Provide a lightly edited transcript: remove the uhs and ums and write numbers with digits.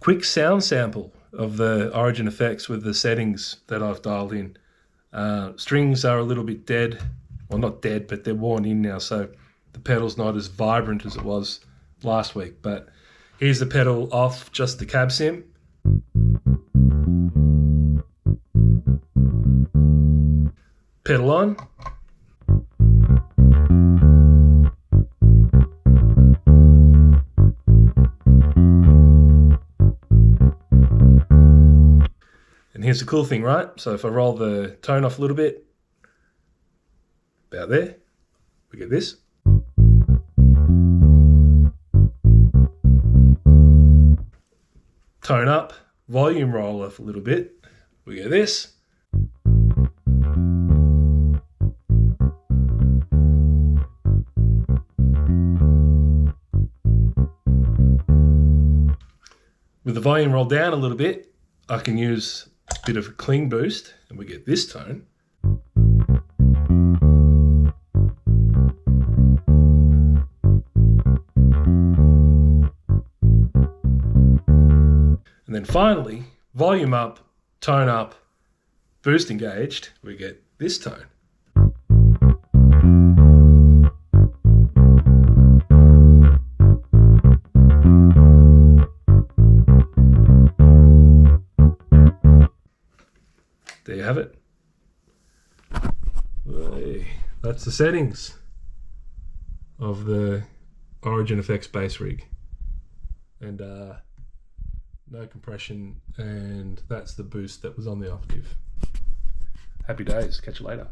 quick sound sample of the Origin Effects with the settings that I've dialed in. Strings are a little bit dead, well not dead, but they're worn in now, so the pedal's not as vibrant as it was last week. But here's the pedal off just the cab sim. Pedal on. And here's the cool thing, right? So if I roll the tone off a little bit, about there, we get this. Tone up, volume roll off a little bit, we get this. With the volume roll down a little bit, I can use a bit of a cling boost and we get this tone. And then finally, volume up, tone up, boost engaged, we get this tone. There you have it. That's the settings of the Origin Effects Bassrig. And no compression, and that's the boost that was on the octave. Happy days. Catch you later.